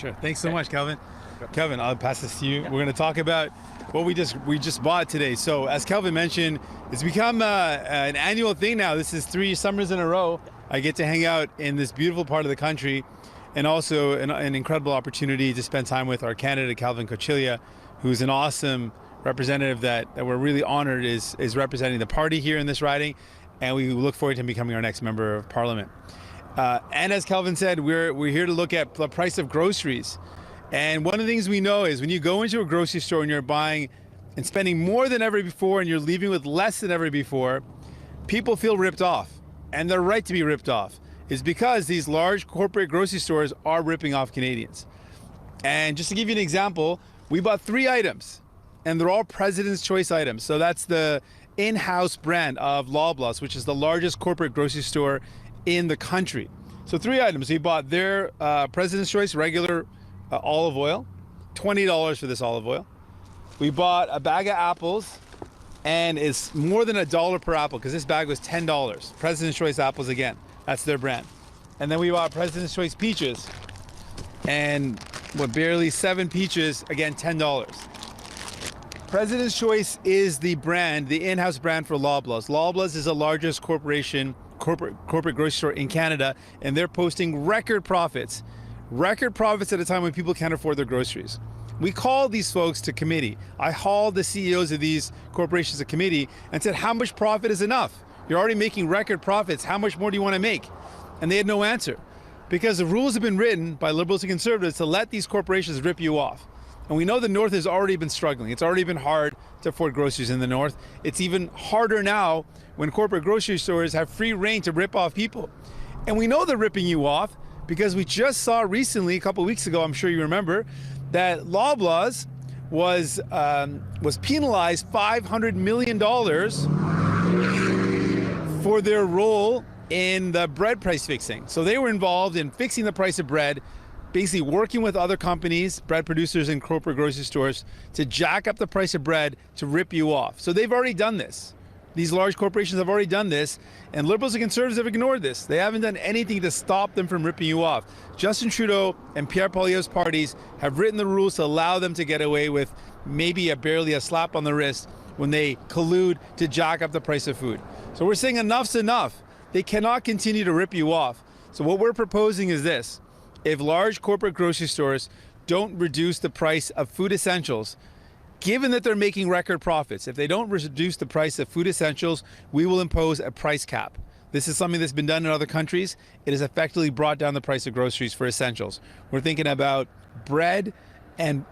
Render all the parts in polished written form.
Sure. Thanks so much, Kelvin. Kelvin, I'll pass this to you. We're going to talk about what we just bought today. So as Kelvin mentioned, it's become an annual thing now. This is 3 summers in a row. I get to hang out in this beautiful part of the country, and also an incredible opportunity to spend time with our candidate, Calvin Cochilla, who's an awesome representative that we're really honored is representing the party here in this riding, and we look forward to him becoming our next member of parliament. And as Kelvin said, we're here to look at the price of groceries. And one of the things we know is when you go into a grocery store and you're buying and spending more than ever before and you're leaving with less than ever before, people feel ripped off. And they're right to be ripped off. It's because these large corporate grocery stores are ripping off Canadians. And just to give you an example, we bought 3 items and they're all President's Choice items. So that's the in-house brand of Loblaws, which is the largest corporate grocery store in the country. So 3 items. We bought their President's Choice regular olive oil, $20 for this olive oil. We bought a bag of apples, and it's more than $1 per apple because this bag was $10. President's Choice apples again, that's their brand. And then we bought President's Choice peaches, and barely 7 peaches, again $10. President's Choice is the brand, the in-house brand for Loblaws. Loblaws is the largest corporate grocery store in Canada, and they're posting record profits at a time when people can't afford their groceries. We called these folks to committee. I hauled the CEOs of these corporations to committee and said, how much profit is enough? You're already making record profits. How much more do you want to make? And they had no answer, because the rules have been written by Liberals and Conservatives to let these corporations rip you off. And we know the North has already been struggling. It's already been hard to afford groceries in the North. It's even harder now when corporate grocery stores have free reign to rip off people. And we know they're ripping you off because we just saw recently, a couple of weeks ago, I'm sure you remember, that Loblaws was penalized $500 million for their role in the bread price fixing. So they were involved in fixing the price of bread, basically working with other companies, bread producers and corporate grocery stores, to jack up the price of bread to rip you off. So they've already done this. These large corporations have already done this, and Liberals and Conservatives have ignored this. They haven't done anything to stop them from ripping you off. Justin Trudeau and Pierre Poilievre's parties have written the rules to allow them to get away with maybe barely a slap on the wrist when they collude to jack up the price of food. So we're saying enough's enough. They cannot continue to rip you off. So what we're proposing is this. If large corporate grocery stores don't reduce the price of food essentials, given that they're making record profits, if they don't reduce the price of food essentials, we will impose a price cap. This is something that's been done in other countries. It has effectively brought down the price of groceries for essentials. We're thinking about bread and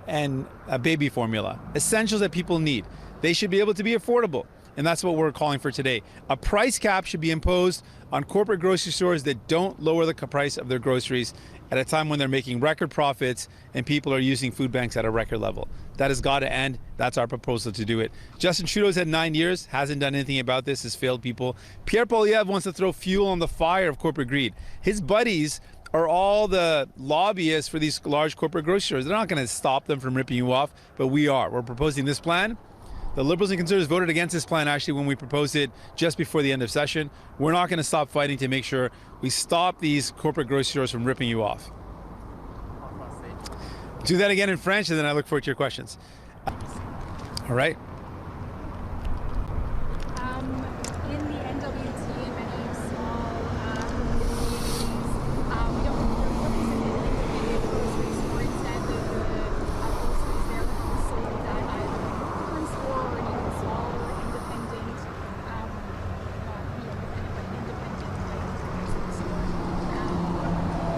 baby formula, essentials that people need. They should be able to be affordable. And that's what we're calling for today. A price cap should be imposed on corporate grocery stores that don't lower the price of their groceries at a time when they're making record profits and people are using food banks at a record level. That has got to end. That's our proposal to do it. Justin Trudeau's had 9 years, hasn't done anything about this, has failed people. Pierre Poilievre wants to throw fuel on the fire of corporate greed. His buddies are all the lobbyists for these large corporate grocery stores. They're not going to stop them from ripping you off, but we are. We're proposing this plan. The Liberals and Conservatives voted against this plan actually when we proposed it just before the end of session. We're not going to stop fighting to make sure we stop these corporate grocery stores from ripping you off. Do that again in French, and then I look forward to your questions. All right. In the NWT and many small communities, we don't represent the grocery store. Instead, the groceries there are sold at either a corn store or even smaller independent, grocery store.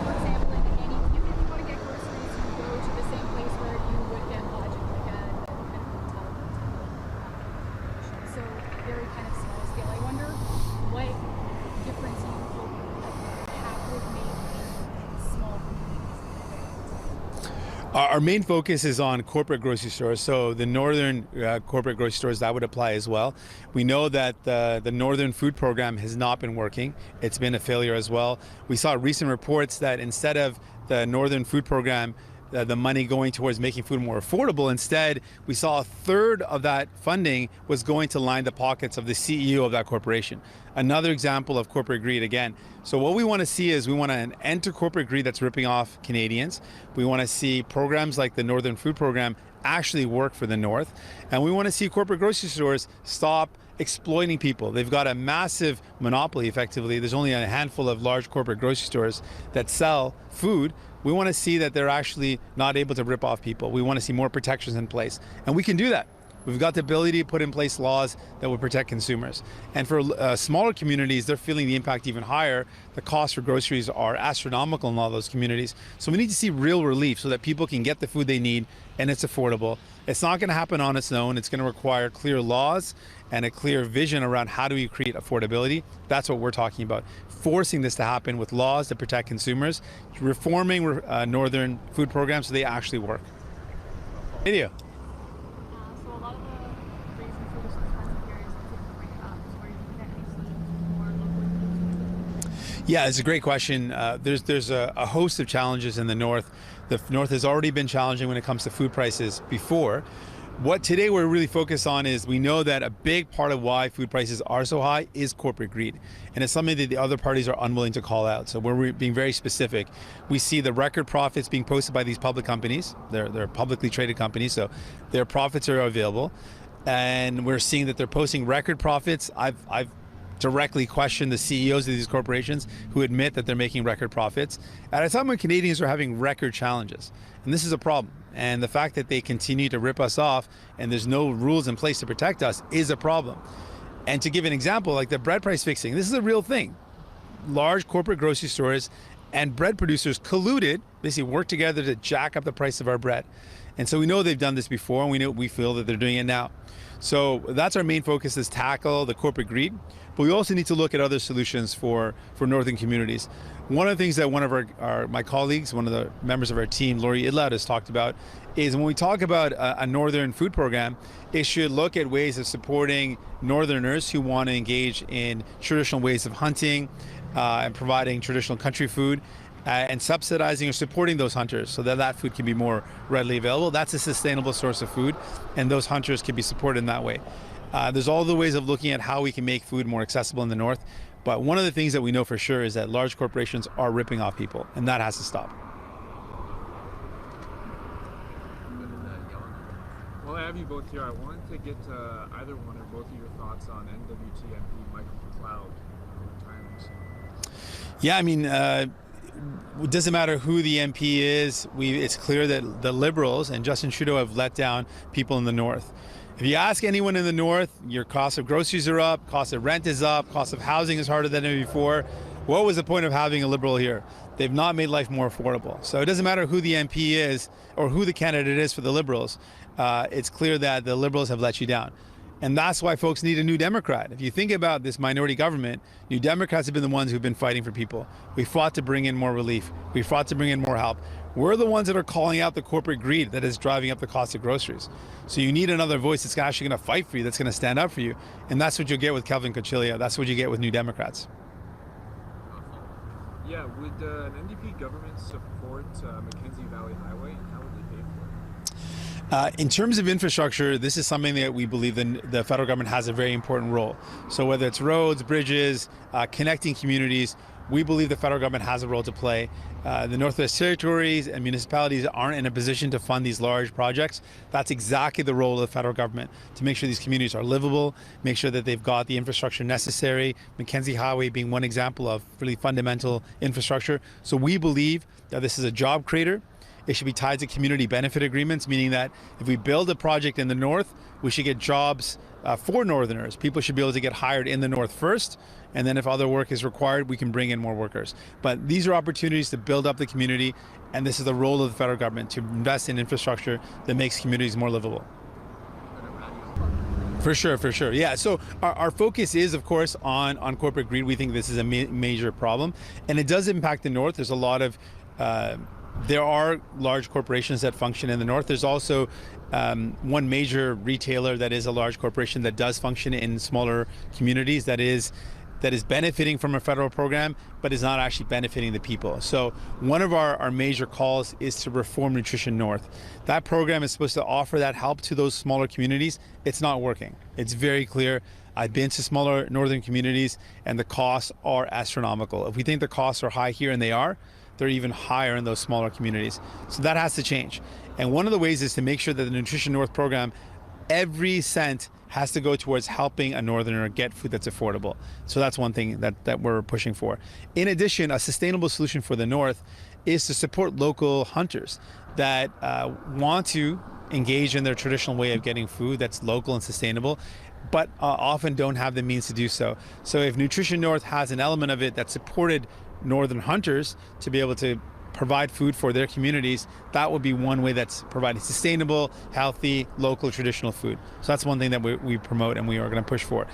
For example, in any, if you want to get groceries, you go to the same place where you would get lodging, like a hotel. So very kind of small scale. I wonder what difference you hope that would make in small communities. Our main focus is on corporate grocery stores. So the northern corporate grocery stores, that would apply as well. We know that the Northern Food Program has not been working. It's been a failure as well. We saw recent reports that instead of the Northern Food Program the money going towards making food more affordable. Instead, we saw a third of that funding was going to line the pockets of the CEO of that corporation. Another example of corporate greed again. So what we want to see is we want an end to corporate greed that's ripping off Canadians. We want to see programs like the Northern Food Program actually work for the North. And we want to see corporate grocery stores stop exploiting people. They've got a massive monopoly, effectively. There's only a handful of large corporate grocery stores that sell food. We want to see that they're actually not able to rip off people. We want to see more protections in place. And we can do that. We've got the ability to put in place laws that will protect consumers. And for smaller communities, they're feeling the impact even higher. The costs for groceries are astronomical in all those communities. So we need to see real relief so that people can get the food they need and it's affordable. It's not going to happen on its own. It's going to require clear laws and a clear vision around how do we create affordability. That's what we're talking about. Forcing this to happen with laws that protect consumers, reforming Northern food programs so they actually work. Video. So a lot of the reason for this expensive here is to bring it up. So are you looking at any solutions for local? Yeah, it's a great question. There's a host of challenges in the North. The North has already been challenging when it comes to food prices before. What today we're really focused on is we know that a big part of why food prices are so high is corporate greed. And it's something that the other parties are unwilling to call out. So we're being very specific. We see the record profits being posted by these public companies. They're publicly traded companies, so their profits are available. And we're seeing that they're posting record profits. I've directly questioned the CEOs of these corporations who admit that they're making record profits at a time when Canadians are having record challenges. And this is a problem. And the fact that they continue to rip us off and there's no rules in place to protect us is a problem. And to give an example, like the bread price fixing, this is a real thing. Large corporate grocery stores and bread producers colluded, basically worked together to jack up the price of our bread. And so we know they've done this before, and we feel that they're doing it now. So that's our main focus, is tackle the corporate greed. But we also need to look at other solutions for northern communities. One of the things that one of my colleagues, one of the members of our team, Lori Idlout, has talked about is when we talk about a northern food program, it should look at ways of supporting northerners who want to engage in traditional ways of hunting and providing traditional country food and subsidizing or supporting those hunters so that that food can be more readily available. That's a sustainable source of food, and those hunters can be supported in that way. There's all the ways of looking at how we can make food more accessible in the north. But one of the things that we know for sure is that large corporations are ripping off people, and that has to stop. While I have you both here, I wanted to get either one or both of your thoughts on NWT MP Michael McLeod retirement. Yeah, I mean, it doesn't matter who the MP is. It's clear that the Liberals and Justin Trudeau have let down people in the north. If you ask anyone in the north, your cost of groceries are up, cost of rent is up, cost of housing is harder than ever before. What was the point of having a Liberal here? They've not made life more affordable. So it doesn't matter who the MP is or who the candidate is for the Liberals. It's clear that the Liberals have let you down. And that's why folks need a New Democrat. If you think about this minority government, New Democrats have been the ones who've been fighting for people. We fought to bring in more relief. We fought to bring in more help. We're the ones that are calling out the corporate greed that is driving up the cost of groceries. So you need another voice that's actually going to fight for you, that's going to stand up for you. And that's what you'll get with Kelvin Cochillia. That's what you get with New Democrats. Yeah, would an NDP government support Mackenzie Valley Highway, and how would they pay for it? In terms of infrastructure, this is something that we believe the federal government has a very important role. So whether it's roads, bridges, connecting communities, we believe the federal government has a role to play. The Northwest Territories and municipalities aren't in a position to fund these large projects. That's exactly the role of the federal government, to make sure these communities are livable, make sure that they've got the infrastructure necessary, Mackenzie Highway being one example of really fundamental infrastructure. So we believe that this is a job creator. It should be tied to community benefit agreements, meaning that if we build a project in the north, we should get jobs for northerners. People should be able to get hired in the north first, and then if other work is required, we can bring in more workers. But these are opportunities to build up the community, and this is the role of the federal government, to invest in infrastructure that makes communities more livable. For sure. Yeah, so our focus is, of course, on corporate greed. We think this is a major problem, and it does impact the north. There's a lot of there are large corporations that function in the north. There's also one major retailer that is a large corporation that does function in smaller communities, that is that is benefiting from a federal program, but is not actually benefiting the people. So one of our major calls is to reform Nutrition North. That program is supposed to offer that help to those smaller communities. It's not working. It's very clear. I've been to smaller northern communities and the costs are astronomical. If we think the costs are high here, and they are, they're even higher in those smaller communities. So that has to change. And one of the ways is to make sure that the Nutrition North program, every cent has to go towards helping a northerner get food that's affordable. So that's one thing that we're pushing for. In addition, a sustainable solution for the North is to support local hunters that want to engage in their traditional way of getting food that's local and sustainable, but often don't have the means to do so. So if Nutrition North has an element of it that supported northern hunters to be able to provide food for their communities, that would be one way that's providing sustainable, healthy, local, traditional food. So that's one thing that we promote and we are going to push for.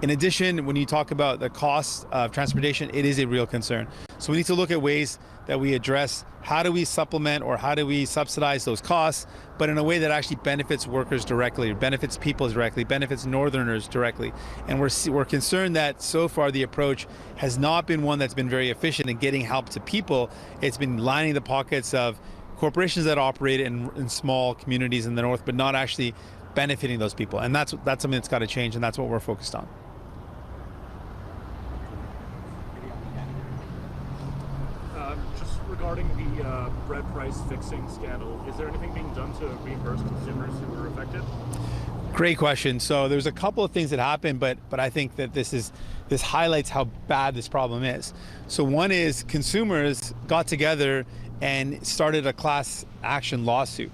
In addition, when you talk about the cost of transportation, it is a real concern. So we need to look at ways that we address how do we supplement or how do we subsidize those costs, but in a way that actually benefits workers directly, benefits people directly, benefits northerners directly. And we're concerned that so far the approach has not been one that's been very efficient in getting help to people. It's been lining the pockets of corporations that operate in small communities in the north, but not actually benefiting those people. And that's something that's got to change, and that's what we're focused on. Just regarding the bread price fixing scandal, is there anything being done to reimburse consumers who were affected? Great question. So there's a couple of things that happened, but I think that this highlights how bad this problem is. So one is consumers got together and started a class action lawsuit.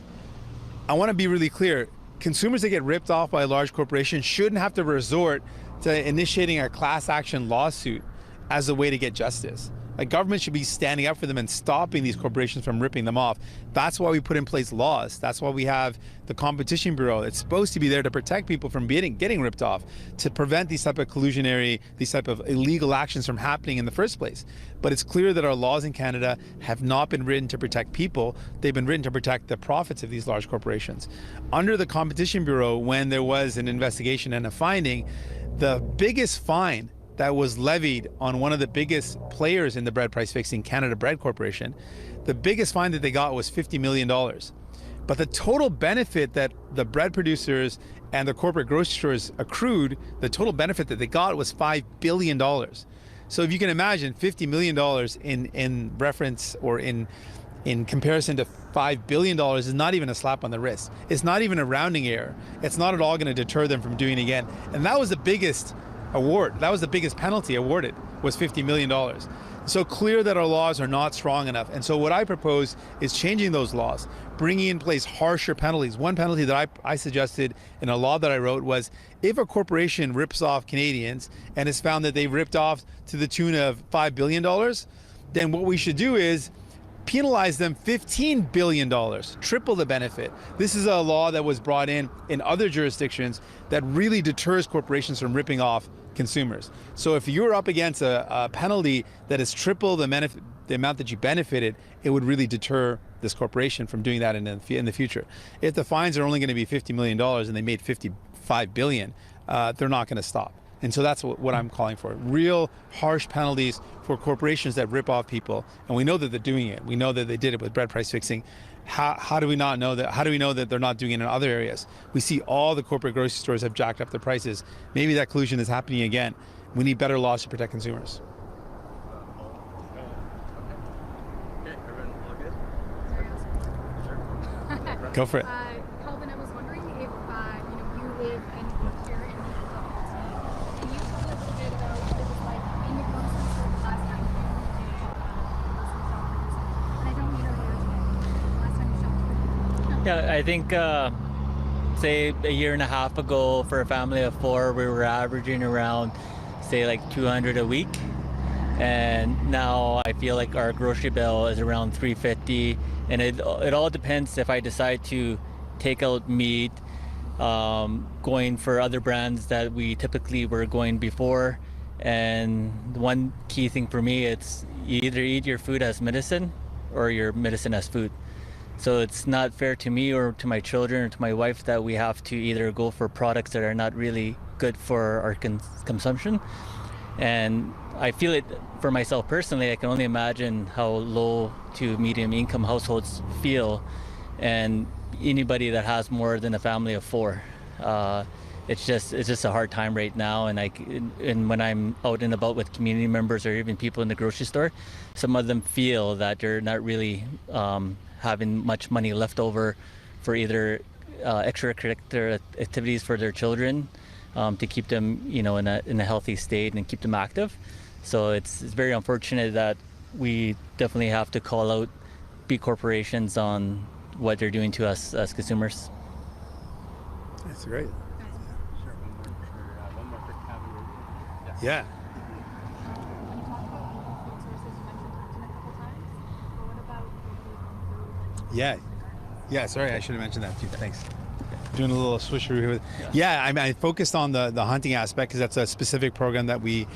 I want to be really clear. Consumers that get ripped off by a large corporation shouldn't have to resort to initiating a class action lawsuit as a way to get justice. Like, government should be standing up for them and stopping these corporations from ripping them off. That's why we put in place laws. That's why we have the Competition Bureau. It's supposed to be there to protect people from getting ripped off, to prevent these type of these type of illegal actions from happening in the first place. But it's clear that our laws in Canada have not been written to protect people. They've been written to protect the profits of these large corporations. Under the Competition Bureau, when there was an investigation and a finding, the biggest fine that was levied on one of the biggest players in the bread price fixing, Canada Bread Corporation, the biggest fine that they got was $50 million. But the total benefit that the bread producers and the corporate grocery stores accrued, the total benefit that they got was $5 billion. So if you can imagine $50 million in reference or in comparison to $5 billion is not even a slap on the wrist. It's not even a rounding error. It's not at all going to deter them from doing it again. And that was the biggest award. That was the biggest penalty awarded, was $50 million. So clear that our laws are not strong enough. And so what I propose is changing those laws, bringing in place harsher penalties. One penalty that I suggested in a law that I wrote was, if a corporation rips off Canadians and is found that they've ripped off to the tune of $5 billion, then what we should do is penalize them $15 billion, triple the benefit. This is a law that was brought in other jurisdictions that really deters corporations from ripping off consumers. So if you're up against a penalty that is triple the amount that you benefited, it would really deter this corporation from doing that in the future. If the fines are only going to be $50 million and they made $55 billion, they're not going to stop. And so that's what I'm calling for. Real harsh penalties for corporations that rip off people. And we know that they're doing it. We know that they did it with bread price fixing. How do we not know that? How do we know that they're not doing it in other areas? We see all the corporate grocery stores have jacked up their prices. Maybe that collusion is happening again. We need better laws to protect consumers. Okay, everyone all good? Sure. Go for it. Calvin, I was wondering if you live and work here in the NDP. Can you tell me a little bit about what it was like in the grocery store the last time you did grocery shoppers? And I don't mean earlier today. Last time you shopped. Yeah, I think, say a year and a half ago, for a family of four, we were averaging around, say, like 200 a week. And now I feel like our grocery bill is around 350. And it all depends if I decide to take out meat, going for other brands that we typically were going before. And one key thing for me, it's you either eat your food as medicine or your medicine as food. So it's not fair to me or to my children or to my wife that we have to either go for products that are not really good for our consumption. And I feel it for myself personally. I can only imagine how low to medium income households feel, and anybody that has more than a family of four. It's just a hard time right now, and when I'm out and about with community members or even people in the grocery store, some of them feel that they're not really having much money left over for either extracurricular activities for their children, to keep them, in a healthy state and keep them active. So it's very unfortunate that we definitely have to call out big corporations on what they're doing to us as consumers. That's great. Sure, one more for Kevin. Yeah. When you talk about food sources, you mentioned Hudson a couple times, but what about local food? Yeah. Yeah, sorry, I should have mentioned that too. Thanks. Doing a little swisheroo here. Yeah, I focused on the hunting aspect because that's a specific program that we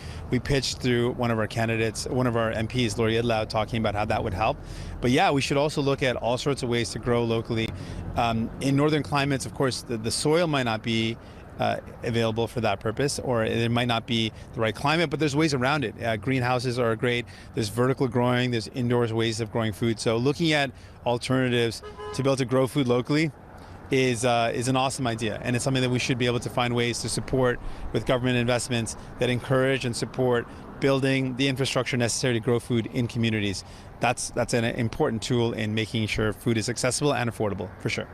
pitched through one of our candidates, one of our MPs, Lori Idlau, talking about how that would help. But yeah, we should also look at all sorts of ways to grow locally. In northern climates, of course, the soil might not be available for that purpose, or it might not be the right climate, but there's ways around it. Greenhouses are great. There's vertical growing, there's indoors ways of growing food. So looking at alternatives to be able to grow food locally is an awesome idea, and it's something that we should be able to find ways to support with government investments that encourage and support building the infrastructure necessary to grow food in communities. That's an important tool in making sure food is accessible and affordable, for sure.